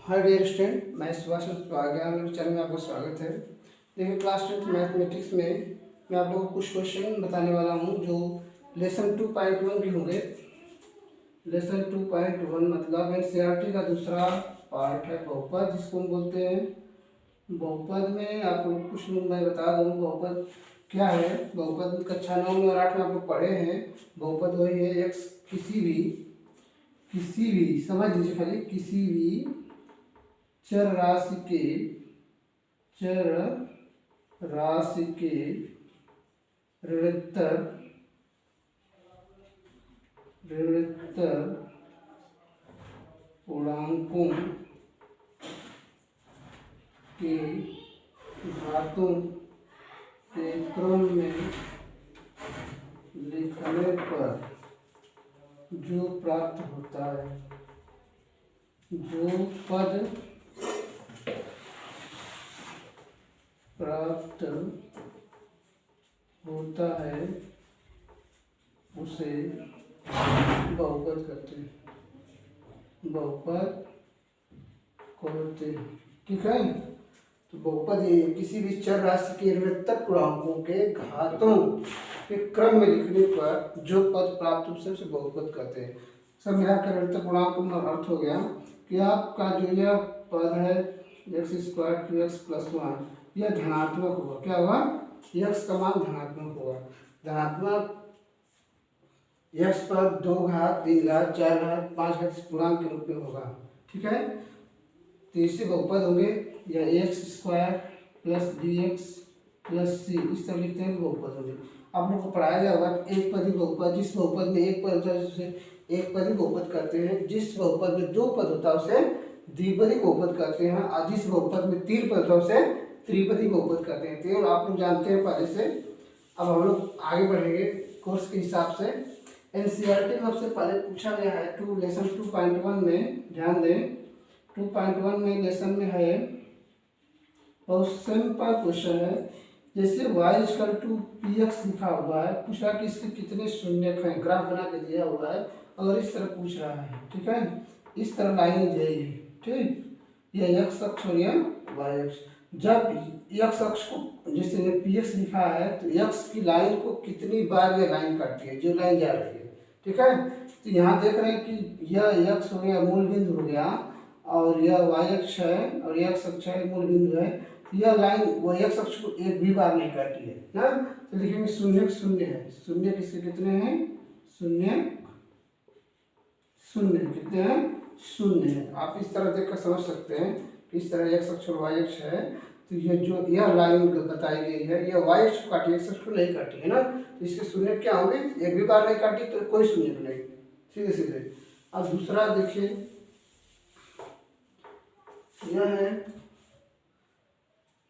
Hi dear student, मैं Subhash channel में आपका स्वागत है। देखिए, क्लास 10 मैथमेटिक्स में मैं आप लोगों को कुछ क्वेश्चन बताने वाला हूं जो लेसन 2.1 भी होंगे। लेसन 2.1 मतलब एनसीईआरटी का दूसरा पार्ट है बहुपद, जिसको हम बोलते हैं। बहुपद में आपको कुछ मैं बता दूं बहुपद क्या है। बहुपद कक्षा 9 में और 8 में आप लोग पढ़े हैं। बहुपद वही है, एक्स किसी भी समझ लीजिए, खाली किसी भी चर राशि के ऋणोत्तर पूर्णांकों के घातों के क्रम में लिखने पर जो प्राप्त होता है, जो पद प्राप्त होता है उसे बहुपद कहते हैं। बहुपद कहते हैं, ठीक है। तो बहुपद ये किसी भी चर राशि के ऋणात्मक पूर्णांकों के घातों के क्रम में लिखने पर जो पद प्राप्त होता है उसे बहुपद कहते हैं। सब मिला कर ऋणात्मक पूर्णांक का अर्थ हो गया कि आपका जो यह पद है x² 2x+1 यह धनात्मक होगा। क्या होगा? x का मान धनात्मक होगा। धनात्मक x पर 2 घात 3 घात 4 घात 5 घात पूर्णांक के रूप में होगा, ठीक है। तो इससे बहुपद होंगे या x² + bx + c, इस तरह लिखते हैं बहुपद होंगे। आप लोग को पढ़ाया गया होगा एक पदी बहुपद, जिस बहुपद में एक पद होता है उसे एक पदी बहुपद कहते हैं। जिस बहुपद में 2 पद होता है उसे द्विपदी बहुपद कहते हैं, और जिस बहुपद में 3 पद होता है उसे त्रिपदी बहुपद कहते हैं। तो आप लोग जानते हैं पहले से। अब हम लोग आगे बढ़ेंगे कोर्स के हिसाब से। एनसीईआरटी में सबसे पहले पूछा गया है लेसन 2.1 में, ध्यान दें 2.1 में लेसन में है, बहुत सिंपल क्वेश्चन है। जैसे y px लिखा हुआ है, पूछा कि इसके कितने शून्यक हैं, ग्राफ बना के दिया हुआ है और इस तरह पूछ रहा है, ठीक है। इस तरह लाइन दी है, ठीक। यह x अक्ष और यह y अक्ष। जब x अक्ष को जैसे px लिखा है तो x की लाइन को कितनी बार यह लाइन काटती है, जो लाइन जा रही है, ठीक है। तो यहाँ देख रहे हैं कि यह x हो गया, मूल बिंदु हो गया, और यह y अक्ष है और यह x अक्ष है, मूल बिंदु है। यह लाइन वो x अक्ष को एक भी बार नहीं काटी है ना। तो लिखेंगे शून्य शून्य है। शून्य किसके कितने हैं? शून्य शून्य कितने हैं? शून्य है। आप इस तरह देखकर समझ सकते हैं कि इस तरह x अक्ष और y अक्ष है। तो ये जो यह लाइन बताई गई है यह y अक्ष को काटी, x अक्ष को नहीं काटी है ना। तो इसके शून्य क्या होंगे? एक भी बार नहीं काटी तो कोई शून्य नहीं, सीधे सीधे। अब दूसरा देखिए, यह है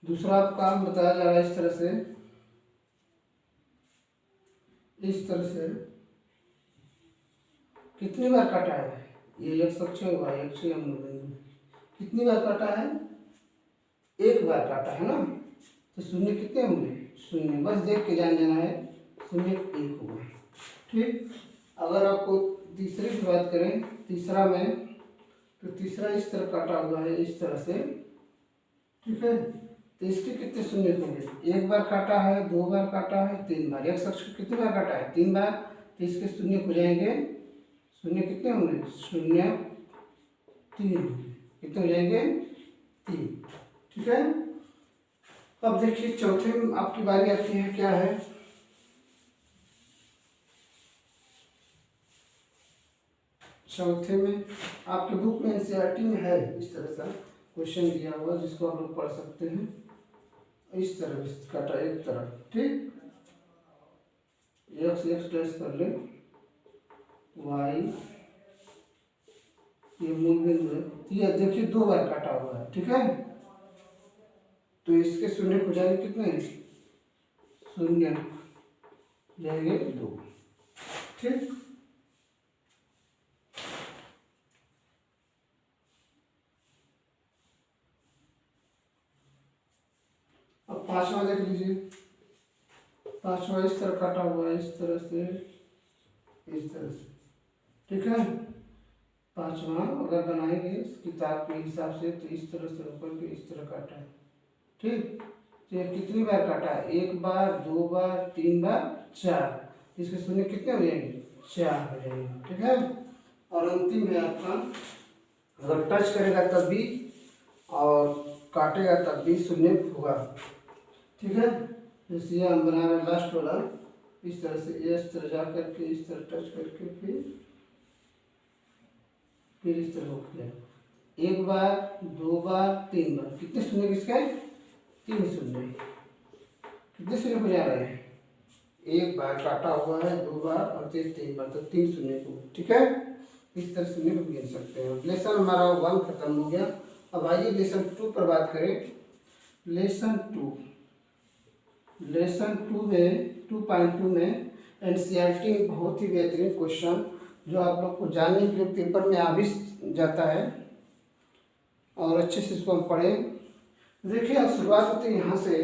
दूसरा आपका बताया जा रहा है इस तरह से कितनी बार काटा है? ये x अक्ष और y अक्ष या मूल बिंदु कितनी बार काटा है? एक बार काटा है ना। तो शून्य कितने होंगे? शून्य, बस देख के जान जाना है, शून्य 1 होगा, ठीक। अगर आपको तीसरे की बात करें, तीसरा में तो तीसरा इस तरह काटा हुआ है, इस तरह से, ठीक है। तो इसके कितने शून्य होंगे? एक बार काटा है, 2 बार काटा है, 3 बार। x अक्ष को कितनी बार काटा है? 3 बार। तो इसके शून्य हो जाएंगे, शून्य कितने होंगे? 0 3 कितने हो जाएंगे? 3, ठीक है। अब देखिए चौथे में आपकी बारी आती है, क्या है? चौथे में आपके बुक में एनसीईआरटी में है इस तरह का क्वेश्चन दिया हुआ, जिसको आप लोग पढ़ सकते हैं। इस तरह काटा एक तरफ, ठीक। x ट्रेस कर ले, y ये मूल बिंदु है। तो ये देखिए 2 बार काटा हुआ है, ठीक है। तो इसके शून्य हो जाएंगे कितने? शून्य जाएंगे 2, ठीक। अब पांचवा देख लीजिए, पांचवा इस तरह काटा हुआ है, इस तरह से, ठीक है। पांचवा अगर बनाएंगे किताब के हिसाब से तो इस तरह से ऊपर के इस तरह काटा है। ठीक, तो ये कितनी बार काटा है? एक बार, दो बार, तीन बार, चार। इसके शून्य कितने हो जाएंगे? चार हो जाएंगे। ठीक है, और अंतिम है आपका, अगर टच करेगा तब भी और काटेगा तब भी शून्य होगा। ठीक है, जैसे हम बना रहे लास्ट वाला, इस तरह से इस तरह जा करके इस तरह टच करके फिर इस तरह हो गया। एक बार, दो बार, तीन बार, कितने शून्य किसका है? तीन शून्य। कितने शून्य हो जा रहे हैं? एक बार काटा हुआ है, दो बार और तीन बार, तो तीन शून्य को। ठीक है, इस तरह शून्य को गिन सकते हैं। लेसन हमारा 1 खत्म हो गया। अब आइए लेसन 2 पर बात करें। लेसन 2 में 2.2 में एनसीईआरटी बहुत ही बेहतरीन क्वेश्चन जो आप लोग को जानने के लिए पेपर में आ भी जाता है और अच्छे से इसको हम पढ़ें। देखिए, अब शुरुआत होती है यहाँ से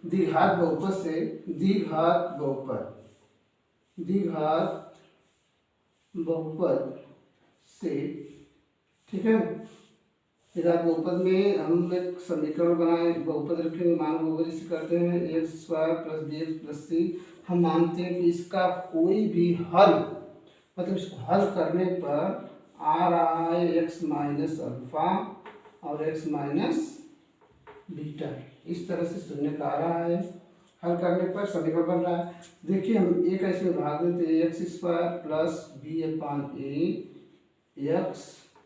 द्विघात बहुपद से। द्विघात बहुपद से। ठीक है, द्विघात बहुपद में हम एक समीकरण बनाए, बहुपद रखेंगे, मान बहुपद से करते हैं x square plus b x plus c. हम मानते हैं कि इसका कोई भी हल, मतलब इसको हल करने पर आ रहा है एक्स माइनस अल्फा और एक्स माइनस बीटा, इस तरह से शून्य का आ रहा है। हल करने पर समीकरण बन रहा है। देखिए, हम एक ऐसे भाग देते हैं, x square plus b upon a x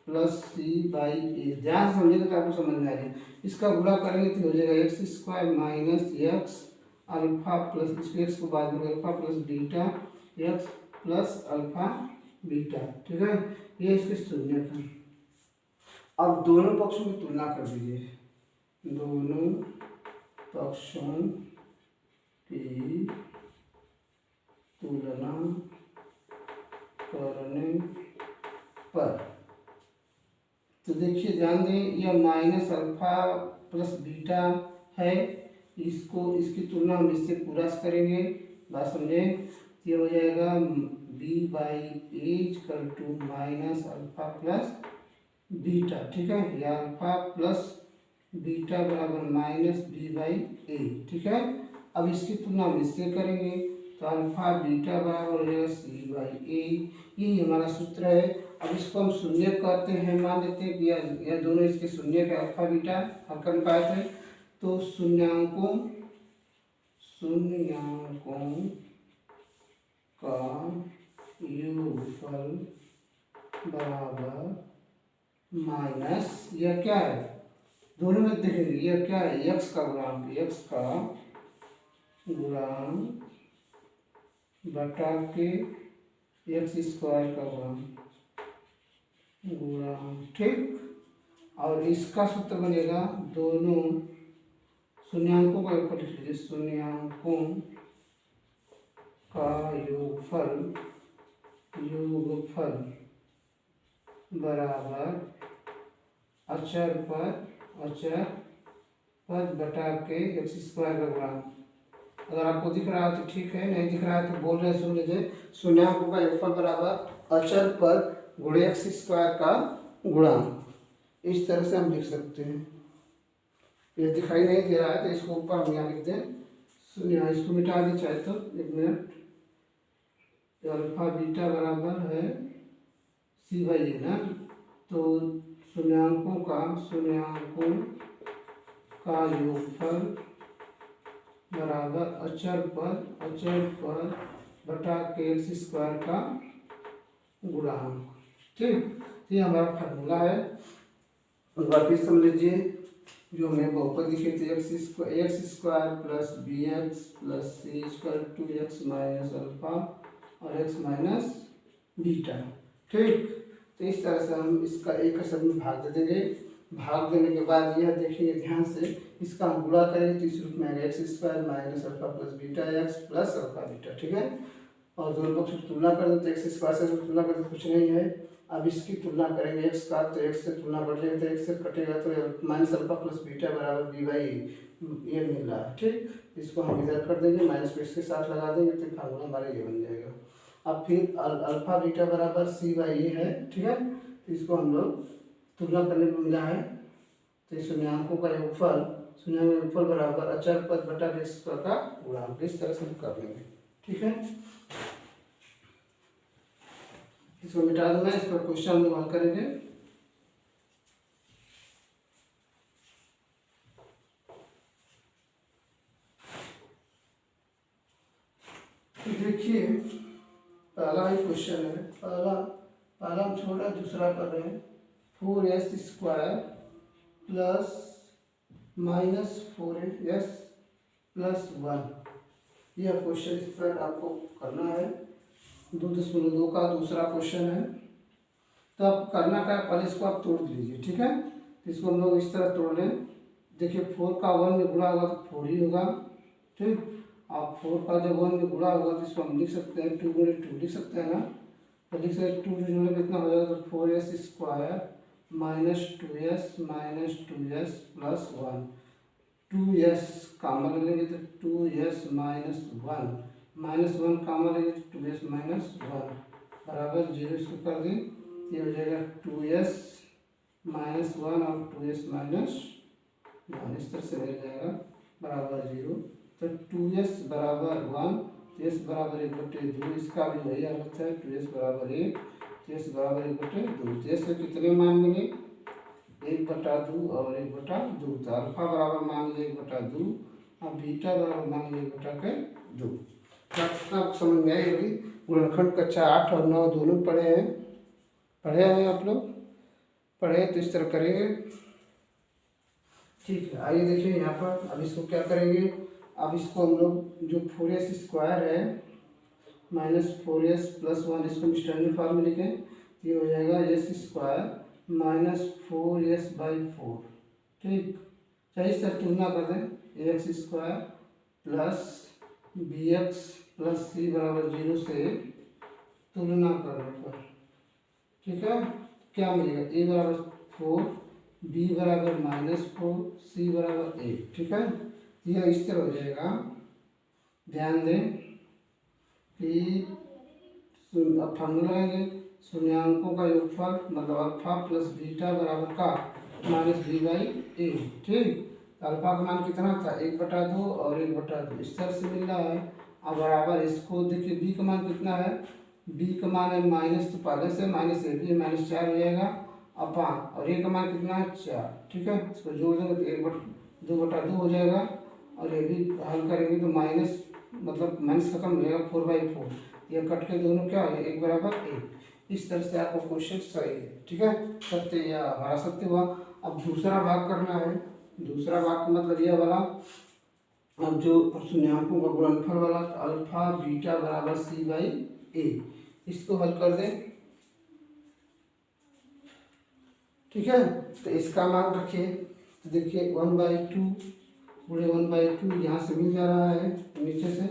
plus c by a. ध्यान से समझेंगे तो आपको समझ में आ जाएगा। इसका गुणा करेंगे तो हो जाएगा x square minus x alpha plus, इसको एक्स को बाद में alpha plus beta x plus alpha beta. ठीक है, ये इसके शून्य था। अब दोनों पक्षों की तुलना कर दीजिए। दोनों पक्षों की तुलना करने पर, तो देखिए ध्यान दें, यह माइनस अल्फा प्लस बीटा है, इसको इसकी तुलना हम इससे पूरा करेंगे। बात समझें, ये हो जाएगा B by A equal to minus alpha plus beta. ठीक है, या अल्फा प्लस बीटा बराबर माइनस बी बाई ए। ठीक है, अब इसकी तुलना हम इससे करेंगे तो अल्फा बीटा बराबर हो जाएगा सी बाई ए। यही हमारा सूत्र है। अब इसको हम शून्य कहते हैं, मान लेते हैं कि यह दोनों इसके शून्य के अल्फा बीटा हल कर पाए थे, तो शून्यांकों का योगफल बराबर माइनस, यह क्या है, दोनों में देखेंगे यह क्या है, एक्स का गुणांक, एक्स का गुणांक बटा के एक्स स्क्वायर का गुणांक। ठीक, और इसका सूत्र बनेगा, दोनों शून्यांकों का योग लिख लीजिए, शून्यांकों का योगफल बराबर अचर पद बटा के एक्स स्क्वायर का गुणांक। अगर आपको दिख रहा है तो ठीक है, नहीं दिख रहा है तो बोल रहे सुन लीजिए। शून्यांकों का योगफल बराबर अचर पद गुणे एक्स स्क्वायर का गुणांक। इस तरह से हम लिख सकते हैं। ये दिखाई नहीं दे रहा है तो इसको ऊपर हम यहाँ लिख दें शून्य, इसको मिटा दें चाहे तो, एक मिनट। अल्फा बीटा बराबर है सी बाई ए ना, तो शून्यांकों का योगफल बराबर अचर पद बटा के एक्स स्क्वायर का गुणांक। ठीक, ये हमारा फार्मूला है। वापिस समझ लीजिए, जो हमें बहुपद लिखे थे x square plus b x plus c equal to x minus alpha और एक्स माइनस बीटा। ठीक, तो इस तरह से हम इसका एक शब्द में भाग दे देंगे। भाग देने के बाद यह देखेंगे ध्यान से, इसका हम गुणा करेंगे तो इस रूप में आएगा x square minus alpha plus beta x plus alpha beta. ठीक है, और दोनों पक्ष की तुलना कर देते, एक्स स्क्वायर से तुलना करते कुछ नहीं है। अब इसकी तुलना करेंगे एक्स का, तो एक्स से तुलना बढ़ जाएगा तो एक्स से कटेगा तो माइनस अल्फा प्लस बीटा बराबर बी बाई ये मिल रहा है। ठीक, इसको हम इधर कर देंगे, माइनस को इसके साथ लगा देंगे तो फार्मूला हमारा ये बन जाएगा। अब फिर अल्फा बीटा बराबर सी बाई ए है। ठीक है, तो इसको हम लोग तुलना करने को मिला है। तो शून्यांकों का योगफल, शून्य में योगफल बराबर अचर पद बटा x स्क्वायर का गुणांक, इस तरह से हम कर लेंगे। ठीक है, इसको मिटा दूंगा, इस पर क्वेश्चन हम लोग हल करेंगे। देखिए पहला ही क्वेश्चन है, पहला हम छोड़ा, दूसरा कर रहे हैं। 4s square plus minus 4s plus 1, यह क्वेश्चन इस पर आपको करना है। 2.2 का दूसरा क्वेश्चन है। तो आप करना क्या है, पहले इसको आप तोड़ लीजिए। ठीक है, तो इसको हम लोग इस तरह तोड़ लें। देखिए 4 का 1 में गुणा होगा तो 4 ही होगा। ठीक, आप 4 का जब 1 में गुणा होगा तो इसको हम लिख सकते हैं 2 गुणे 2 लिख सकते हैं ना। तो लिख सकते 2 जोड़ने में कितना हो जाएगा, तो 4s square minus 2s plus 1। 2s कामन ले लेंगे तो 2s माइनस 1, माइनस 1 कामन लेंगे तो 2s माइनस 1 बराबर 0। इसको कर दें, ये हो जाएगा 2s माइनस 1 और 2s माइनस 1, इस तरह से मिल जाएगा बराबर 0। तो 2s बराबर 1, तो s बराबर 1/2, इसका भी वही हालत है। 2s बराबर 1, तो s बराबर 1/2। तो s के कितने मान मिले, 1/2 और 1/2। तो अल्फा बराबर मान लीजिए 1/2 और बीटा बराबर मान लीजिए 1/2। तब समझ में आई होगी। गुणनखंड कक्षा 8 और 9 दोनों पढ़े हैं आप लोग, पढ़े तो इस तरह करेंगे। ठीक है, आइए देखिए यहाँ पर। अब इसको क्या करेंगे, अब इसको हम लोग जो 4s स्क्वायर है माइनस 4s प्लस 1, इसको हम स्टैंडर्ड फॉर्म में लिखें। ये हो जाएगा s स्क्वायर माइनस 4s/4। ठीक, चाहे इस तरह तुलना कर दें, ax square plus bx plus c बराबर 0 से तुलना करने पर, ठीक है, क्या मिलेगा, a बराबर 4, b बराबर -4, c बराबर 1। ठीक है, यह इस तरह हो जाएगा। ध्यान दें कि अब फार्मूला लगाएंगे, शून्यांकों का योगफल मतलब अल्फा प्लस बीटा बराबर का माइनस b/a। ठीक, अल्फा का मान कितना था, 1/2 और 1/2, इस तरह से मिल रहा है। अब बराबर इसको देखिए, b का मान कितना है, b का मान है माइनस, तो पहले से माइनस है, b माइनस 4 हो जाएगा अपान, और a का मान कितना है 4। ठीक है, इसको जोड़ देंगे तो 2/2 हो जाएगा। और ये भी हल करेंगे तो माइनस मतलब माइनस खत्म हो जाएगा, 4/4, यह कट के दोनों क्या हो जाएगा, 1 बराबर 1। इस तरह से आपको क्वेश्चन सही है। ठीक है, सत्य या हमारा सत्य हुआ। अब दूसरा भाग करना है। दूसरा भाग का मतलब यह वाला, अब जो शून्यांकों का गुणनफल वाला, तो अल्फा बीटा बराबर c/a, इसको हल कर दें। ठीक है, तो इसका मान रखिए, तो देखिए 1/2 पूरे 1/2 यहाँ से मिल जा रहा है नीचे से,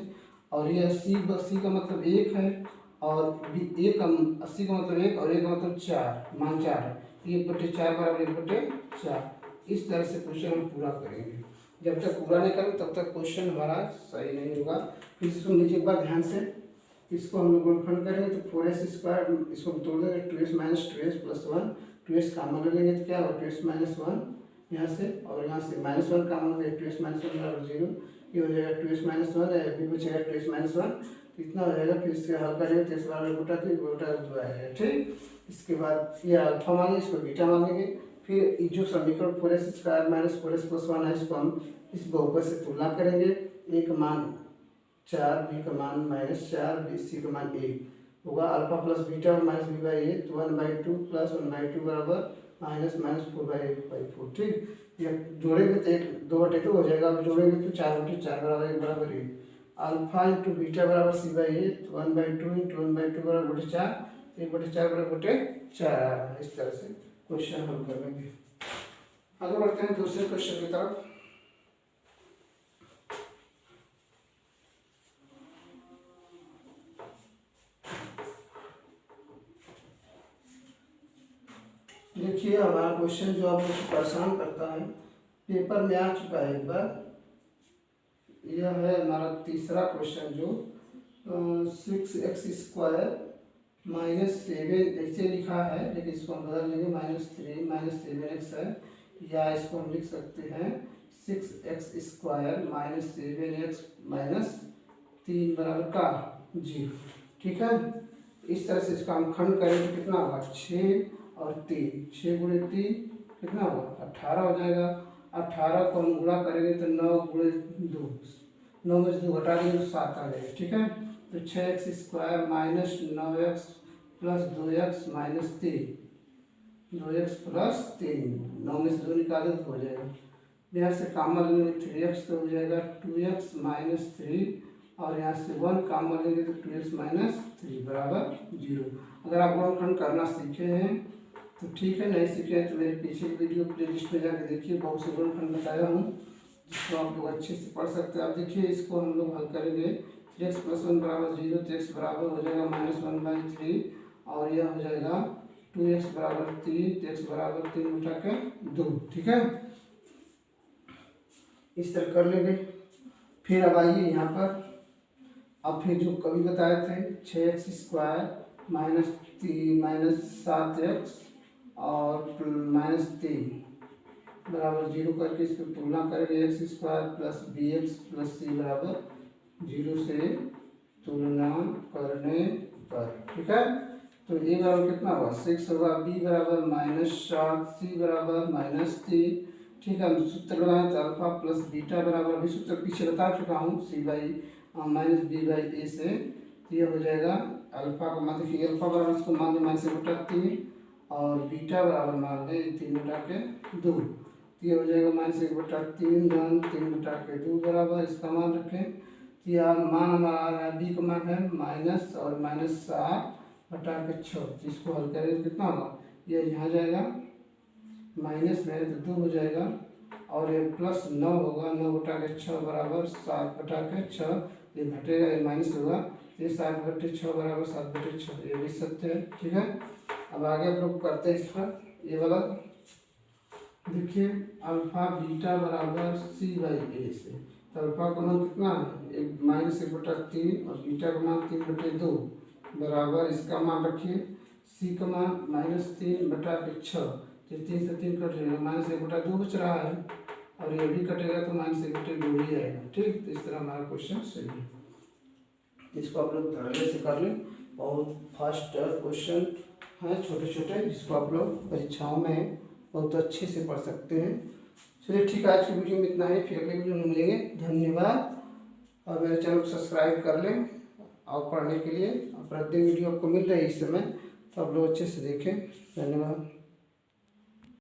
और ये 80 का मतलब 1 है, और 80 का मतलब 1 और 1 का मतलब 4, मान 4 है, 1/4 बराबर 1/4। इस तरह से क्वेश्चन हम पूरा करेंगे। जब तक पूरा नहीं करें तब तक क्वेश्चन हमारा सही नहीं होगा। फिर सुन लीजिए एक बार ध्यान से, इसको हम लोग गुणनखंड करेंगे तो 4s स्क्वायर, इसको तोड़ देंगे 2s minus 2s plus 1, 2s कामन ले लेंगे तो क्या होगा 2s माइनस 1 यहाँ से, और यहाँ से -1 कामन ले 2s माइनस 1 बराबर 0। ये हो जाएगा 2s माइनस 1 है, भी बचेगा 2s माइनस 1, तो इतना हो जाएगा। फिर इसके हल करेंगे तो इस बराबर √2 आएगा। ठीक, इसके बाद ये अल्फा मान लेंगे, इसको बीटा मान लेंगे। फिर जो समीकरण 4s square minus 4s plus 1 है, इसको हम इस बहुपद से तुलना करेंगे। a का मान 4, b का मान -4, c का मान 1 होगा। Alpha plus beta minus b/a, तो 1/2 प्लस 1/2 बराबर -4/4। ठीक, ये जोड़ेंगे तो 2/2 हो जाएगा। अब जोड़ेंगे तो 4/4 बराबर 1 बराबर 1। अल्फा इंटू बीटा बराबर c/a, तो 1/2 इंटू 1/2 बराबर 4, 1/4 बराबर 4। इस तरह से क्वेश्चन हल कर लेंगे। आगे बढ़ते हैं दूसरे क्वेश्चन की तरफ। देखिए हमारा क्वेश्चन जो आप लोग को परेशान करता है, पेपर में आ चुका है एक बार। यह है हमारा तीसरा क्वेश्चन, जो 6x स्क्वायर -7 ऐसे लिखा है, लेकिन इसको हम बदल लेंगे, -3 -7x है, या इसको हम लिख सकते हैं 6x² -7x -3 बराबर का 0। ठीक है, इस तरह से इसका हम खंड करें तो कितना होगा, 6 और 3, 6 गुणे 3 कितना होगा, 18 हो जाएगा। 18 को हम गुणा करेंगे तो 9 गुणे 2, 9 में से 2 घटा देंगे तो 7 आ जाएगा। ठीक है, तो 6x² -9x plus 2x -3, 2x plus 3, 9 में से 2 निकाले तो हो जाएगा। यहाँ से कॉमन लेंगे 3x तो हो जाएगा 2x -3, और यहाँ से 1 कॉमन लेंगे तो 2x -3 बराबर 0। अगर आप गुणनखंड करना सीखे हैं तो ठीक है, नहीं सीखे हैं तो मेरे पीछे की वीडियो प्लेलिस्ट में जाकर देखिए, बहुत से गुणनखंड बताया हूँ जिसको आप लोग अच्छे से पढ़ सकते हैं। आप देखिए, इसको हम लोग हल करेंगे, 3x + 1 बराबर 0, तो x बराबर हो जाएगा -1/3, और यह हो जाएगा 2x बराबर 3, तो x बराबर 3 बटा के 2। ठीक है, इस तरह कर लेंगे। फिर अब आइए यहाँ पर, अब फिर जो कभी बताए थे 6x² -7x और -3 बराबर 0 करके इस पर तुलना करेंगे, x² + bx + c बराबर 0 से तुलना करने पर। ठीक है, तो a बराबर कितना होगा, 6 होगा, b बराबर -7, c बराबर -3। ठीक है, हम सूत्र लगाएं तो अल्फा प्लस बीटा बराबर, भी सूत्र पीछे बता चुका हूँ, c/-b/a से, तो ये हो जाएगा अल्फा का मान, देखिए अल्फा बराबर इसको मान लें -1/3, और बीटा बराबर मान लें 3 बटा के 2, तो ये हो जाएगा -1/3 धन 3 बटा के 2 बराबर, इसका मान रखें। तो यह मान हमारा आ रहा है, बी का मान है माइनस और -7/6, इसको हल करें तो कितना होगा, ये यहाँ जाएगा, माइनस में तो 2 हो जाएगा, और ये +9 होगा, 9/6 बराबर 7/6, ये घटेगा, ये माइनस होगा, ये 7/6 बराबर 7/6, ये भी सत्य है। ठीक है, अब आगे आप लोग करते हैं इसका ये वाला, देखिए अल्फा बीटा बराबर c/a से, तो अल्फा का मान कितना है, -1/3, और बीटा का मान 3/2 बराबर, इसका मान रखिए, c का मान -3/6, तो 3 से 3 कट जाएगा, -1/2 बच रहा है, और ये भी कटेगा तो -1/2 ही आएगा। ठीक, तो इस तरह हमारा क्वेश्चन सही है। इसको आप लोग धड़ल्ले से कर लें, बहुत फास्ट क्वेश्चन हैं, छोटे छोटे, जिसको आप लोग परीक्षाओं में बहुत अच्छे से पढ़ सकते हैं। चलिए ठीक है, आज की वीडियो में इतना ही, फिर अगले वीडियो में मिलेंगे। धन्यवाद, और मेरे चैनल को सब्सक्राइब कर लें और पढ़ने के लिए, प्रतिदिन वीडियो आपको मिल रही है इस समय, तो आप लोग अच्छे से देखें। धन्यवाद।